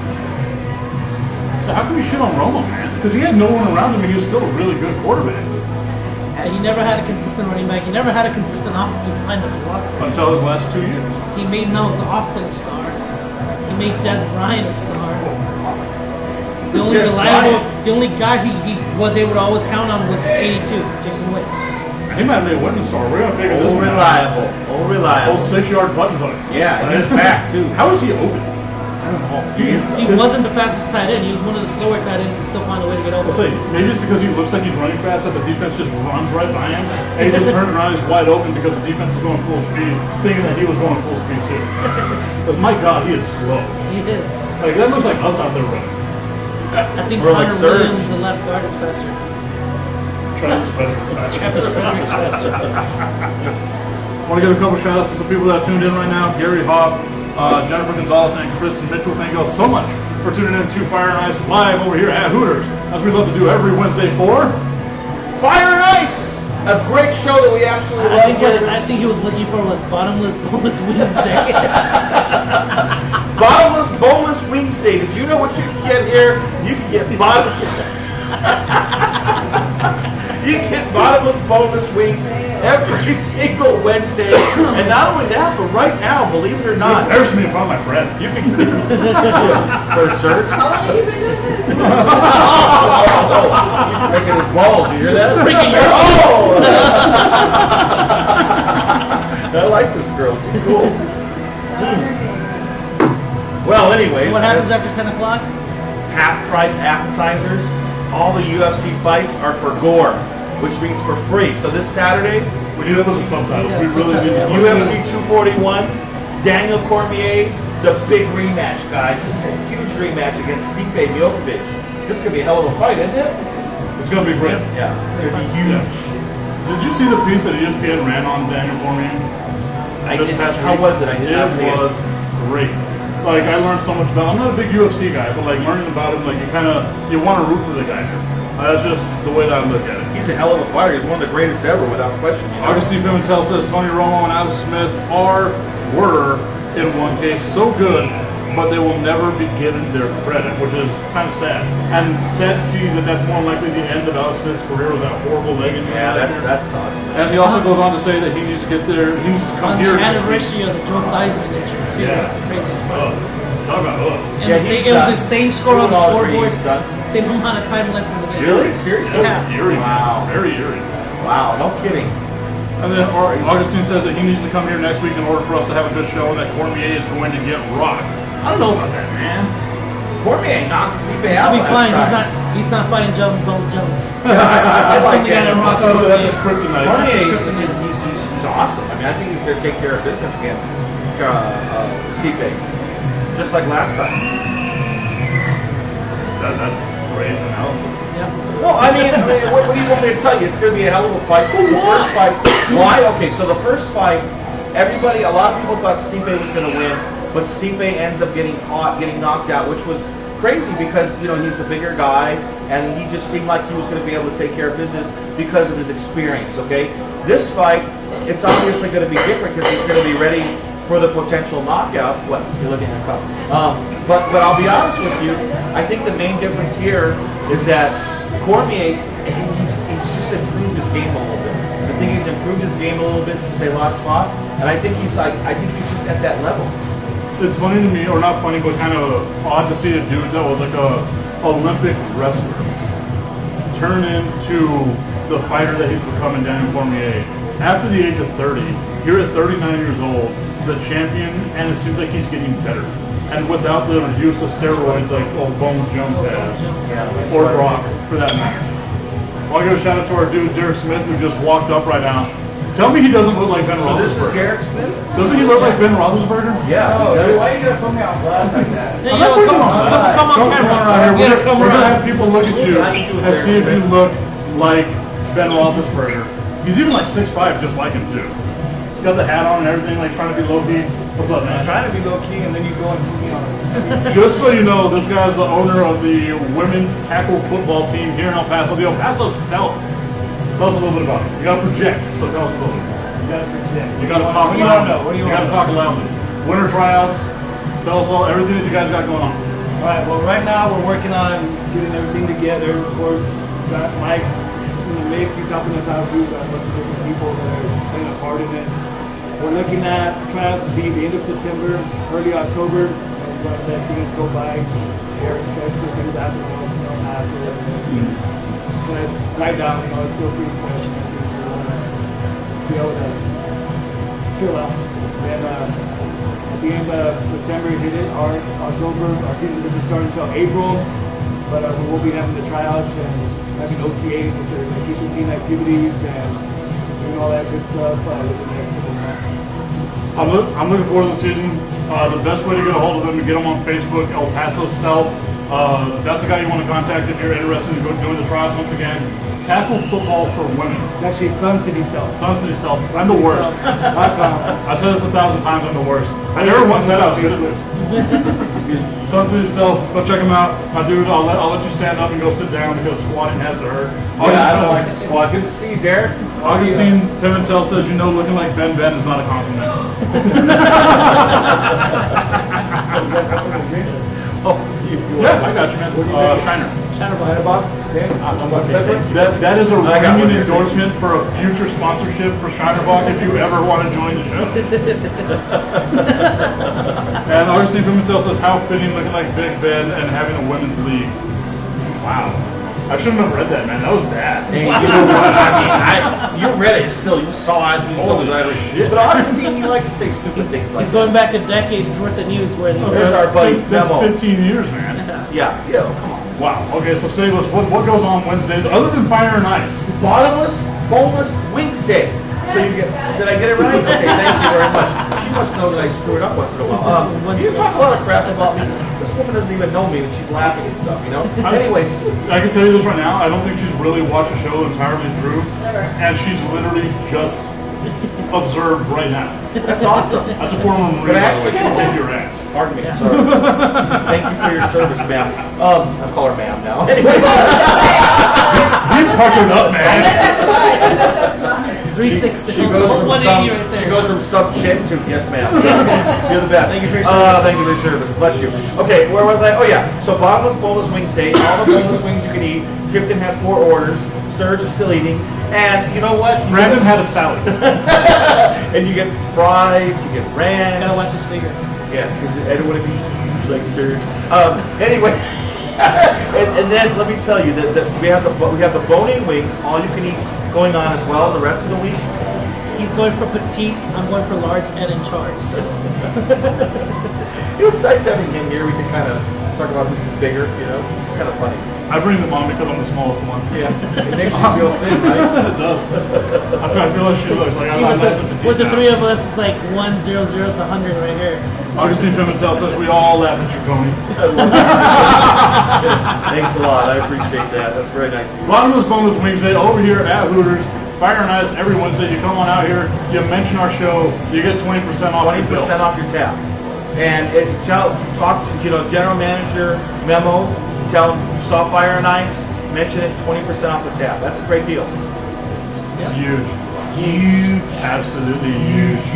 So how can we shit on Romo, man? Because he had no one around him, and he was still a really good quarterback. And he never had a consistent running back. He never had a consistent offensive line to block. Until his last 2 years. He made Miles Austin a star. He made Des Bryant a star. The only reliable, the only guy he was able to always count on was 82, Jason Witt. He might have made a winning star. We're gonna figure this Old one reliable. Old out. reliable. Old 6-yard button hook. Yeah, and his back too. How is he open? I don't know. He wasn't the fastest tight end. He was one of the slower tight ends to still find a way to get open. I'll say, maybe it's because he looks like he's running fast that the defense just runs right by him, and he just turns around, he's wide open because the defense is going full speed, thinking that he was going full speed too. But my God, he is slow. He is. Like, that looks like us out there running. I think We're like Connor Serge. Williams, the left guard, is faster. Travis Frederick. Travis Frederick's faster. Want to give a couple shout outs to some people that tuned in right now. Gary Hobb, Jennifer Gonzalez, and Chris Mitchell. Thank you all so much for tuning in to Fire and Ice live over here at Hooters, as we love to do every Wednesday for Fire and Ice! A great show that we absolutely love. I think he was looking for was bottomless boneless Wednesday. Bottomless, boneless wings day. Did you know what you can get here? You can get you can get bottomless, boneless wings every single Wednesday. And not only that, but right now, believe it or not, There's me in front of my friend. you can for search. How long have you been doing this? He's breaking his balls. You hear that? Breaking your balls. I like this girl. She's cool. Well, anyways, So what happens after 10 o'clock? half-price appetizers. All the UFC fights are for gore, which means for free. So this Saturday, We need to put the subtitles. Yeah, We really need to. UFC 241, Daniel Cormier, the big rematch, guys. This is a huge rematch against Stipe Miocic. This could be a hell of a fight, isn't it? It's going to be great. Yeah, it'd be huge. Did you see the piece that ESPN ran on Daniel Cormier? I This didn't- past how week? was it? I did not see it. It was great. Like, I learned so much about. I'm not a big UFC guy, but like learning about him, like you want to root for the guy. That's just the way that I look at it. He's a hell of a fighter. He's one of the greatest ever, without question. You know? Augustine Pimentel says Tony Romo and Alex Smith were in one case so good, but they will never be given their credit, which is kind of sad. And sad to see that that's more likely the end of Alex Smith's career with that horrible leg injury. Yeah, that sucks. And he also goes on to say that he needs to get there. He needs to come On here. the next week. anniversary of the Joe Theismann injury, too. Yeah. That's the craziest part. Talk about And Yeah, the same, he's it was done. the same score on the Doing all three, scoreboard, he's done. same amount of time left in the game. Really? Seriously? Yeah. Eerie. Wow. Very eerie. Wow, no kidding. And then Augustine says that he needs to come here next week in order for us to have a good show, and that Cormier is going to get rocked. I don't know about that, man. Cormier knocks Stipe He out should be last fine. time. He's not fighting Bones Jones. I That's like something that. that rocks Oh, that's Cormier. his kryptonite. Cormier, That's kryptonite. he's awesome. I mean, I think he's going to take care of business against Stipe, just like last time. That's great analysis. Yeah. No, I mean, what do you want me to tell you? It's going to be a hell of a fight. The first fight. Why? Okay, so the first fight, a lot of people thought Stipe was going to win, but Stipe ends up getting caught, getting knocked out, which was crazy because, he's a bigger guy, and he just seemed like he was going to be able to take care of business because of his experience, okay? This fight, it's obviously going to be different because he's going to be ready for the potential knockout. What? You're looking at the cup. But I'll be honest with you, I think the main difference here is that Cormier, he's just improved his game a little bit. I think he's improved his game a little bit since they last fought, and I think he's just at that level. It's funny to me, or not funny, but kind of odd to see a dude that was like a Olympic wrestler turn into the fighter that he's becoming, Daniel Cormier. After the age of 30, you're at 39 years old, the champion, and it seems like he's getting better. And without the use of steroids like Bones Jones has, or Brock, for that matter. I want to give a shout out to our dude, Derek Smith, who just walked up right now. Tell me he doesn't look like Ben So this is Roethlisberger. Garrett Smith? Doesn't he look like Ben Roethlisberger? Yeah. Oh, dude, why you gonna put me on blast like that? Hey, I'm yo, not putting come him on, on blast. come on Don't camera. come around Yeah, here. come We're gonna around. have people look at you and see if you look like Ben Roethlisberger. He's even like 6'5", just like him too. He's got the hat on and everything, like trying to be low key. What's up, I'm man? trying to be low key, and then you go and put me on. Just so you know, this guy's the owner of the women's tackle football team here in El Paso. The El Paso Stealth. Tell us a little bit about it. You gotta project, so tell us a little bit. You gotta talk What do you want to know? loudly. What do you You want gotta to know? talk loudly. Winter tryouts, tell us all everything that you guys got going on. All right. Well, right now we're working on getting everything together. Of course, got Mike in the mix. He's helping us out too. Got a bunch of different people that are playing a part in it. We're looking at tryouts to be the end of September, early October. And let things go by. Eric's special things happen. Hassle. But right now, it's still pretty fresh. And everything, so be able to chill out. And at the end of September, hit it. Our October, our season doesn't start until April. But we will be having the tryouts and having OTAs, which are official team activities, and doing all that good stuff within the next couple months. I'm looking forward to the season. The best way to get a hold of them is get them on Facebook, El Paso Stealth. That's the guy you want to contact if you're interested in doing the tryouts once again. Tackle football for women. It's actually Sun City Stealth. Sun City Stealth. I'm the worst. I said this 1,000 times. I'm the worst. I never once said I was good at this. Sun City Stealth. Go check them out. My dude, I'll let you stand up and go sit down because squatting has to hurt. Yeah, I don't like to squat. Good to see you, Derek. Augustine Pimentel says, looking like Ben is not a compliment. Oh, Yeah, I got you, man. Shiner. China box. That is a I got one ringing here. endorsement for a future sponsorship for Shinerbach if you ever want to join the show. And Augustine Pimentel says, how fitting looking like Big Ben and having a women's league. Wow. I shouldn't have read that, man. That was bad. Hey, you know what? I mean, you read it still. You saw it. You Holy know it. shit. But Augustine, he likes to say stupid things like He's going back a decade's worth of news where There's our buddy That's Memo. 15 years, man. Yeah, come on. Wow. Okay, so save us. What goes on Wednesdays other than fire and ice? Bottomless, boneless wings day. So you get, did I get it right? Okay, thank you very much. She must know that I screw it up once in a while. You talk a lot of crap about me. This woman doesn't even know me, and she's laughing and stuff, you know? Anyways. I can tell you this right now. I don't think she's really watched the show entirely through, and she's literally just observed right now. That's awesome. That's a former Marine, But by the way. actually, She'll kick your ass. Pardon me, sorry. Thank you for your service, ma'am. I call her ma'am now. Anyway. You puckered up, man. 360. She goes from 180 right there. She goes from sub chick to yes, ma'am. Yes, ma'am. You're the best. Thank you for your service. Thank you for your service. Bless you. Okay, where was I? Oh yeah. So bottomless, boneless wings day. All the boneless wings you can eat. Tipton has 4 orders. Serge is still eating. And you know what? Brandon had a salad. And you get fries. You get ranch. Gotta watch his figure. Yeah, because I don't want to be like Serge. Anyway. and then let me tell you that we have the bone-in wings, all you can eat, going on as well the rest of the week. He's going for petite, I'm going for large and in charge. So. It was nice having him here. We could kind of talk about who's bigger, you know. It's kind of funny. I bring them on because I'm the smallest one. Yeah, it makes you feel thin, right? It does. I feel like she looks like See, I'm nice and petite with the now. 3 of us, it's like 100 is the 100 right here. Augustine Pimentel says we all laugh at you, Cohn. Thanks a lot. I appreciate that. That's very nice of you. Bottomless Boneless Wings Day over here at Hooters. Fire and Ice every Wednesday. You come on out here, you mention our show, you get 20% off your bill. 20% off your tab. And talk to general manager Memo. Tell him saw Fire and Ice. Mention it. 20% off the tab. That's a great deal. It's huge. Huge. Absolutely huge.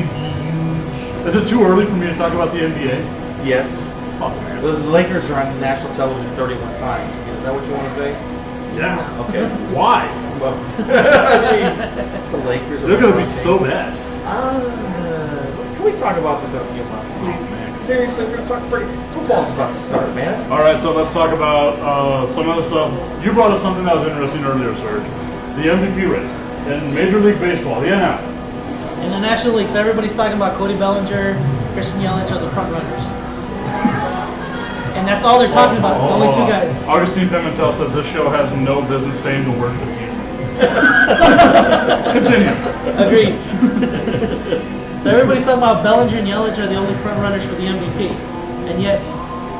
Is it too early for me to talk about the NBA? Yes. Fuck, man. The Lakers are on national television 31 times. Is that what you want to say? Yeah. Okay. Why? Well, I mean, it's the Lakers. They're going to be so bad. Can we talk about this in a few months, please? Seriously, we're going to talk pretty. Football's about to start, man. All right, so let's talk about some other stuff. You brought up something that was interesting earlier, Serge. The MVP race in Major League Baseball, the NL. In the National League, so everybody's talking about Cody Bellinger, Christian Yelich are the front runners. And that's all they're talking about, the only 2 guys. Augustine Pimentel says this show has no business saying the word petite. Continue. Agreed. So everybody's talking about Bellinger and Yelich are the only front runners for the MVP. And yet,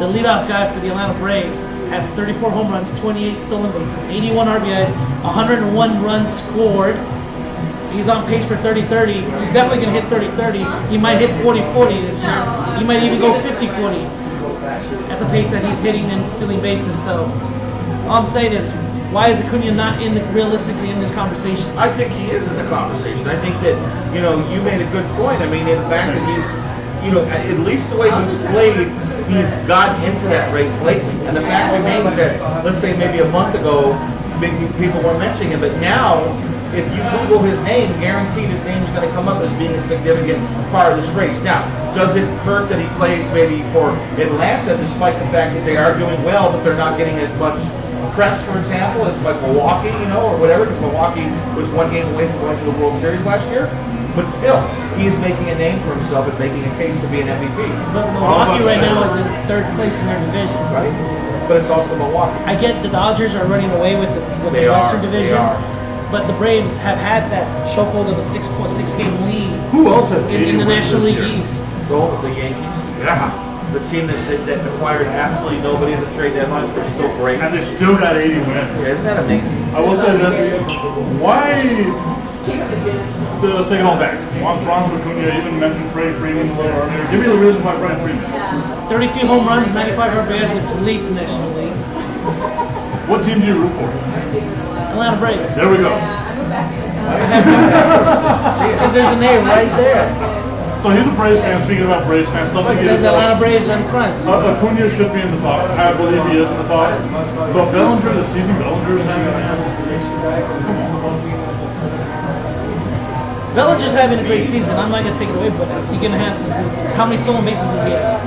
the leadoff guy for the Atlanta Braves has 34 home runs, 28 stolen bases, 81 RBIs, 101 runs scored. He's on pace for 30-30. He's definitely going to hit 30-30. He might hit 40-40 this year. He might even go 50-40 at the pace that he's hitting and stealing bases. So all I'm saying is, why is Acuna not realistically in this conversation? I think he is in the conversation. I think that, you made a good point. I mean, in the fact that he's, at least the way he's played, he's gotten into that race lately. And the fact remains that, let's say maybe a month ago, maybe people weren't mentioning him, but now, if you Google his name, guaranteed his name is going to come up as being a significant part of this race. Now, does it hurt that he plays maybe for Atlanta, despite the fact that they are doing well, but they're not getting as much press, for example, as like Milwaukee, or whatever, because Milwaukee was one game away from going to the World Series last year. But still, he is making a name for himself and making a case to be an MVP. But Milwaukee right now is in third place in their division. Right? But it's also Milwaukee. I get the Dodgers are running away with the Western Division. But the Braves have had that chokehold of a 6-game lead. Who else has in the National League year? East? Go the Yankees. Yeah. The team that acquired absolutely nobody at the trade deadline, but still great. And they still got 80 wins. Yeah, isn't that amazing? I will say this. Why? Let's take it all back. Once Ron Acuna even mentioned Freddie Freeman a little earlier. Give me the reason why Freddie Freeman. 32 home runs, 95 RBIs, which leads the National League. What team do you root for? Atlanta Braves. There we go. Because there's a name right there. So he's a Braves fan. Speaking about Braves fans, something It says Atlanta Braves are in front. Acuna should be in the top. I believe he is in the top. But Bellinger, this season, Bellinger's Bellinger's having a great season. I'm not going to take it away, but is he going to have? How many stolen bases is he have?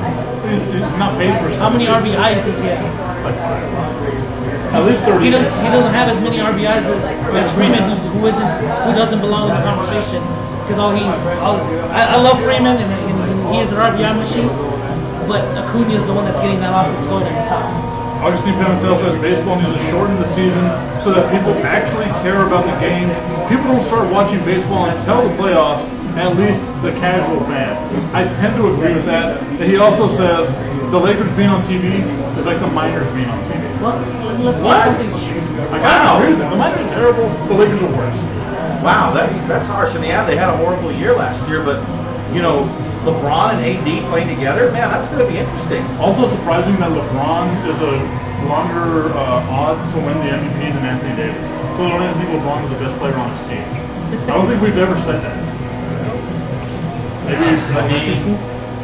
He's not paid for. How many RBIs does he have? At least 30. He doesn't have as many RBIs as Freeman, who doesn't belong in the conversation. Because I love Freeman and he is an RBI machine, but Acuna is the one that's getting that offense going at the top. Augustine Pimentel says baseball needs to shorten the season so that people actually care about the game. People don't start watching baseball until the playoffs, at least the casual fan. I tend to agree with that. And he also says the Lakers being on TV is like the Miners being on TV. Well, let's get something straight. I agree with that. The Miners are terrible. The Lakers are worse. Wow, that's harsh. And yeah, they had a horrible year last year, but LeBron and AD playing together, man, that's going to be interesting. Also surprising that LeBron is a longer odds to win the MVP than Anthony Davis. So I don't even think LeBron is the best player on his team. I don't think we've ever said that. Maybe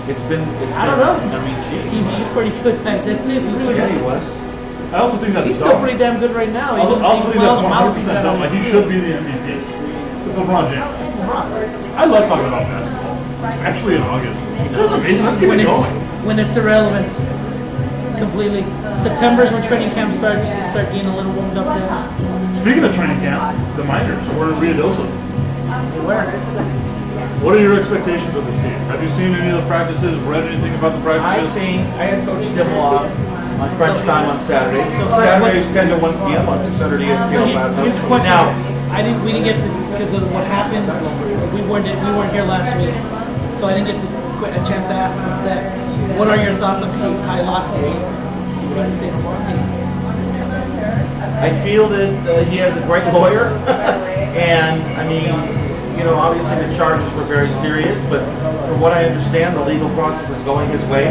it's been. I don't know. I mean, geez. He's pretty good. That's it. He's really Yeah, good. he was. I also think that's He's dumb. still pretty damn good right now. I also think that's 100% dumb. Like, he should be the MVP. It's LeBron James. It's LeBron. I love talking about basketball, especially in August. This is amazing. Let's get it going. When it's irrelevant, completely. September's when training camp starts. You can start getting a little warmed up there. Speaking of training camp, the Miners, we're in Ruidoso. Where? What are your expectations of this team? Have you seen any of the practices, read anything about the I practices? think I had Coach Dimloff on crunch time on Saturday. So first, Saturday is scheduled 1 p.m. on 600 So ESPN. here's the question. Now, We didn't get to, because of what happened. We weren't here last week, so I didn't get a chance to ask this. That what are your thoughts on Kai Loxley reinstated to the team? I feel that he has a great lawyer, and I mean, obviously the charges were very serious, but from what I understand, the legal process is going his way.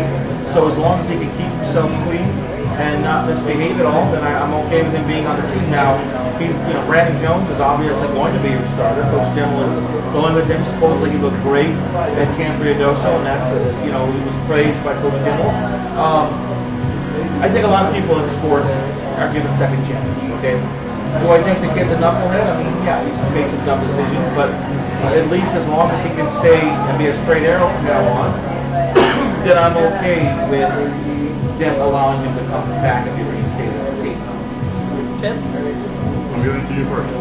So as long as he can keep himself clean and not misbehave at all, then I'm okay with him being on the team. Now, Brandon Jones is obviously going to be your starter. Coach Dimmel is going with him. Supposedly he looked great at Camp Ruidoso, and that's he was praised by Coach Dimmel. I think a lot of people in sports are given second chances. Okay. Do I think the kid's a knucklehead? I mean, yeah, he's made some dumb decisions, but at least as long as he can stay and be a straight arrow from now on, then I'm okay with them allowing him to come back and be reinstated on the team. Tim? I'm giving it to you first.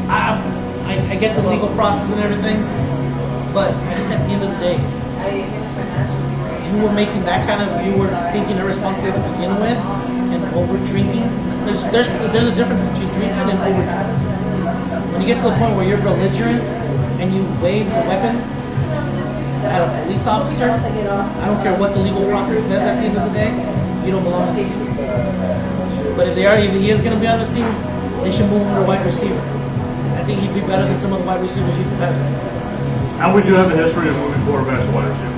I get the legal process and everything, but at the end of the day, you were making that kind of, you were thinking irresponsibly to begin with, and over drinking. There's a difference between drinking and over drinking. When you get to the point where you're belligerent and you wave the weapon at a police officer, I don't care what the legal process says at the end of the day, you don't belong on the team. But if he is going to be on the team, they should move him to wide receiver. I think he'd be better than some of the wide receivers he's had. And we do have a history of moving quarterbacks to wide receivers.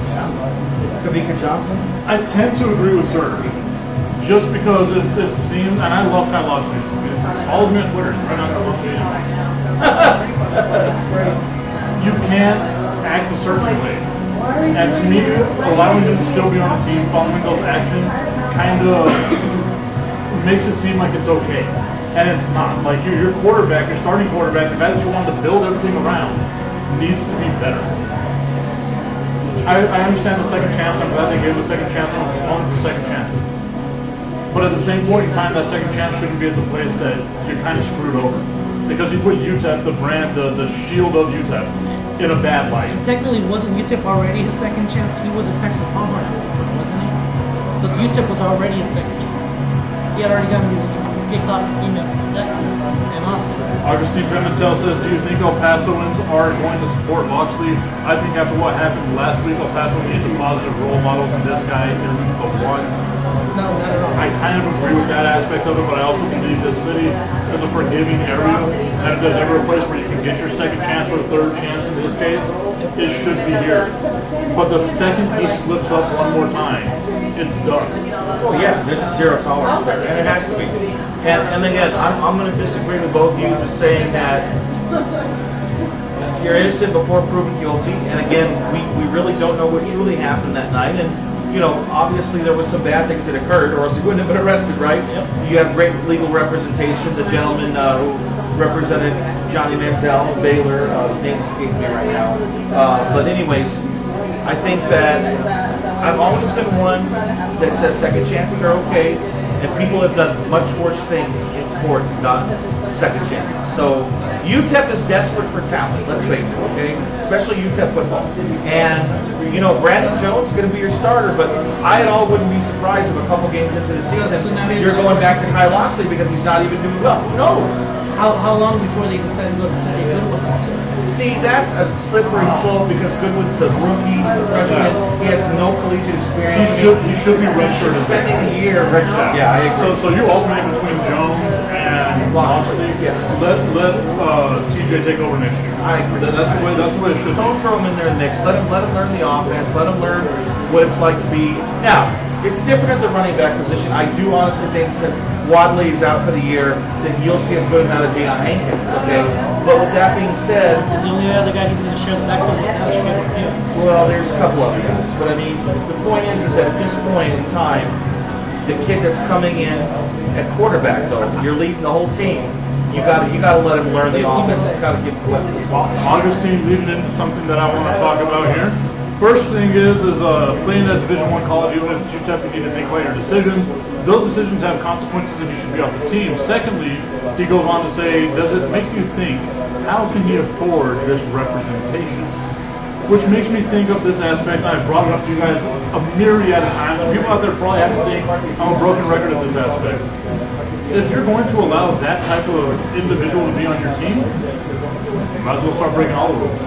Kavika Johnson? I tend to agree with Serge. just because it seems, and I love Kyle Lawson. Follow me on Twitter. Right now, That's great. you can't act a certain way. And to me, allowing him to still be on the team, following those actions, kind of makes it seem like it's okay. And it's not. Like your quarterback, your starting quarterback, the guy that you wanted to build everything around, needs to be better. I understand the second chance. I'm glad they gave him a second chance on the second chance. But at the same point in time, that second chance shouldn't be at the place that you're kind of screwed over. Because you put UTEP, the brand, the shield of UTEP, in a bad light. And technically, wasn't UTEP already his second chance? He was a Texas Longhorn, wasn't he? So UTEP was already his second chance. He had already gotten kicked off the team in Texas and Austin. Augustine Pimentel says, do you think El Pasoans are going to support Loxley? I think after what happened last week, El Paso needs some positive role models, and this guy isn't the one. No, not at all. I kind of agree with that aspect of it, but I also believe this city is a forgiving area, and if there's ever a place where you can get your second chance or third chance in this case, it should be here. But the second he slips up one more time, it's done. Oh yeah, there's zero tolerance there, and it has to be. And again, I'm going to disagree with both of you just saying that you're innocent before proven guilty. And again, we really don't know what truly happened that night. And obviously there was some bad things that occurred, or else he wouldn't have been arrested, right? Yep. You have great legal representation. The gentleman who represented Johnny Manziel, Baylor, his name escapes me right now. But anyways, I think that I've always been one that says second chances are okay, and people have done much worse things in sports and gotten second chances. So UTEP is desperate for talent, let's face it, okay? Especially UTEP football. And, Brandon Jones is going to be your starter, but I at all wouldn't be surprised if a couple games into the season you're going back to Kyle Loxley because he's not even doing well. Who knows? How long before they decide to go to TJ Goodwin? See, that's a slippery slope because Goodwin's the rookie, the freshman. He has no collegiate experience. He should be redshirted. Spending a year redshirt. Yeah, I agree. So you alternate between Jones and Loxley. Yes. Let TJ take over next year. I agree. That's the way it should be. Don't throw him in there next. Let him learn the offense. Let him learn what it's like to be. Now, it's different at the running back position. I do honestly think since Wadley is out for the year, then you'll see a good amount of Deion Hankins, okay? But with that being said... Is the only other guy he's going to share the backfield with now is Trevor Hughes? Well, there's a couple other guys. But I mean, the point is that at this point in time, the kid that's coming in at quarterback, though, you're leading the whole team. You got to let him learn the offense. It's got to give him Augustine leading into something that I want to talk about here. First thing is playing at Division I college, even if it's UTEP, you need to think about your decisions. Those decisions have consequences and you should be off the team. Secondly, he goes on to say, does it make you think, how can he afford this representation? Which makes me think of this aspect, and I've brought it up to you guys a myriad of times, and people out there probably have to think I'm a broken record at this aspect. If you're going to allow that type of individual to be on your team, you might as well start breaking all the rules.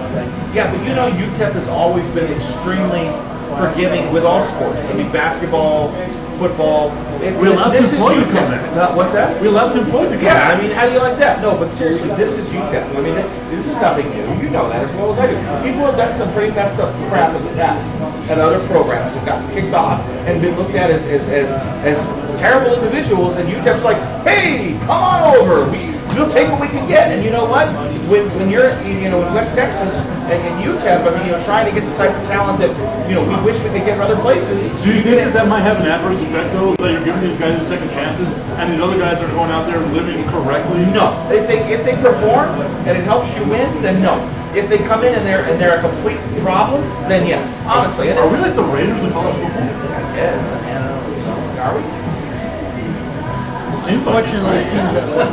Yeah, but UTEP has always been extremely forgiving with all sports. I mean, basketball, football. We allowed to employ you come there. What's that? We allowed to employ you. Yeah, I mean, how do you like that? No, but seriously, this is UTEP. I mean, this is nothing new. You know that as well as I do. People have done some pretty messed up crap in the past at other programs that got kicked off and been looked at as terrible individuals, and UTEP's like, hey, come on over. We'll take what we can get. And you know what? When you're in West Texas and UTEP, I mean, trying to get the type of talent that we wish we could get in other places. Do you think that might have an adverse effect, though, that you're giving these guys second chances, and these other guys are going out there living correctly? No. If they perform and it helps you win, then no. If they come in and they're a complete problem, then yes. Honestly, are we like the Raiders of college football? Yes. Are we? Unfortunately, it seems that way.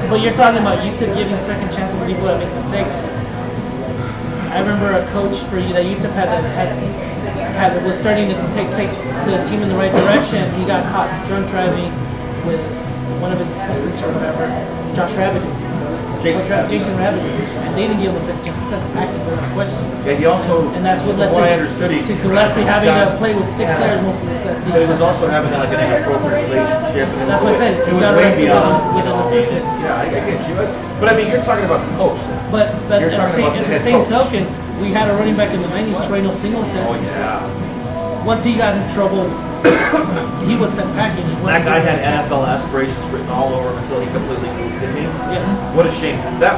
But you're talking about UTEP giving second chances to people that make mistakes. I remember a coach for that UTEP was starting to take the team in the right direction. He got caught drunk driving with one of his assistants or whatever, Josh Rabbitt. Jason Rabbit, and they didn't give him a second chance. He said acting without question. Yeah, he also, and that's what led to Gillespie having to play with 6 players most of that season. But he was also having like an inappropriate relationship. That's what I said. It was way beyond with an assistant. Yeah, I get you. But I mean, you're talking about the coach. But at the same token, we had a running back in the 90s, Troy Singleton. Oh yeah. once he got in trouble, he was sent packing. He That wasn't guy given had a chance. NFL aspirations written all over him until he completely moved, didn't he? Yeah. What a shame. That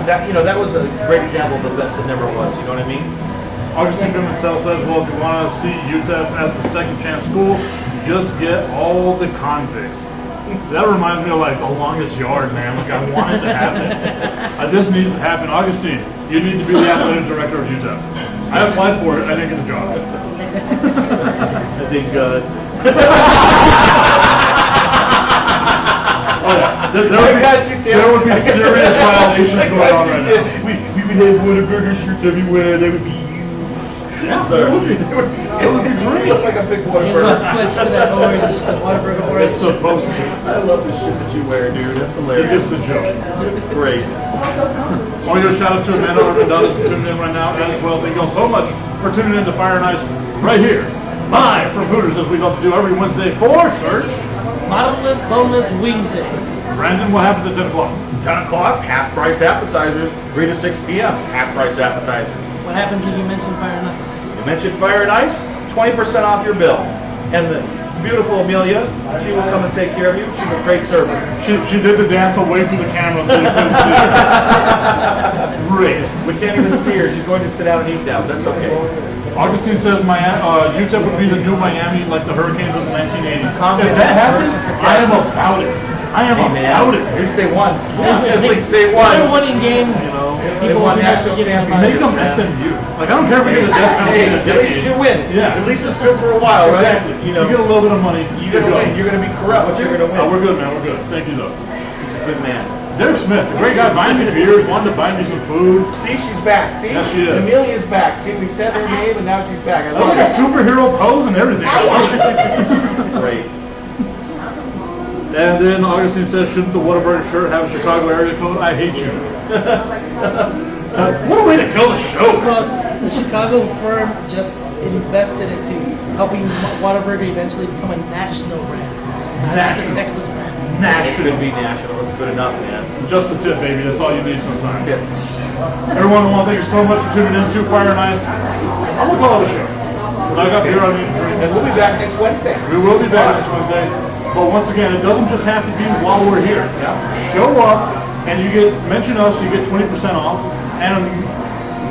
was a great example of the best that never was. You know what I mean? Augustine Pimentel says, well, if you want to see UTEP as the second chance school, just get all the convicts. That reminds me of like the longest yard, man. Like I want it to happen. This needs to happen. Augustine, you need to be the athletic director of UTEP. I applied for it. I didn't get the job. I think. Oh yeah, there would be serious violations going on right now. We would have Whataburger shirts everywhere. They would be huge. Yeah, Sorry. it would be great. Look like a big He Whataburger. would switch to that orange, the Whataburger orange. It's supposed to. I love the shit that you wear, dude. That's He hilarious. gets the joke. It's great. I want to give a shout out to Amanda Armendales for tuning in right now as well. Thank you all so much for tuning in to Fire and Ice right here, live from Hooters, as we love to do every Wednesday for Serge. Bottomless, boneless wings day. Brandon, what happens at 10 o'clock? 10 o'clock, half price appetizers. 3 to 6 p.m., half price appetizers. What happens if you mention Fire and Ice? You mentioned Fire and Ice, 20% off your bill. And the beautiful Amelia, she will come and take care of you. She's a great server. She did the dance away from the camera so you couldn't see her. Great. We can't even see her. She's going to sit down and eat now. That's okay. Augustine says UTEP would be the new Miami like the Hurricanes of the 1980s. Comment If that happens, versus I am about it. I am Hey, man. about it. At least they won. Yeah. At least they They're won. winning games. You know, they People won will be national forgetting about Make championships. them man. SMU. Like I don't care if we get a death penalty in a Hey, at least decade. you win. Yeah. At least it's good for a while, right? Exactly. You know, you get a little bit of money. you're gonna win. You're gonna be corrupt, but you're gonna win. Oh, we're good, man. We're good. Thank you, though. He's a good man. Derek Smith, a great guy, buying me beers, wanted to buy me some food. See, she's back. See, Yes, she is. Amelia's back. See, we said her name, and now she's back. I I love like a it. superhero pose and everything. I love it. Great. And then Augustine says, shouldn't the Whataburger shirt have a Chicago area code? I hate you. What a way to kill the show. Prescott, the Chicago firm just invested into helping Whataburger eventually become a national brand, not just a National. Texas brand. It could be national. It's good enough, man. Just the tip, baby. That's all you need sometimes. Tip. Everyone, I want to thank you so much for tuning in to Fire and Ice. I'm going to call it a show. When I got here, I mean, And we'll be back next Wednesday. we will be back next Wednesday. But once again, it doesn't just have to be while we're here. Show up, and you mention us, you get 20% off. And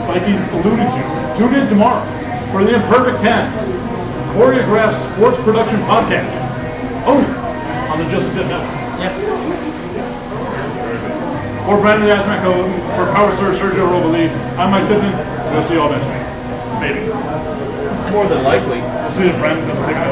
like he's alluded to, tune in tomorrow for the Imperfect 10 choreographed sports production podcast. Only on the Just a Tip Network. Yes. For Brandon the Iceman Cohn, for Power Surge Sergio Robali, I'm Mike Tipton. We'll see you all next week. Maybe. More than likely. We'll see if Brandon doesn't take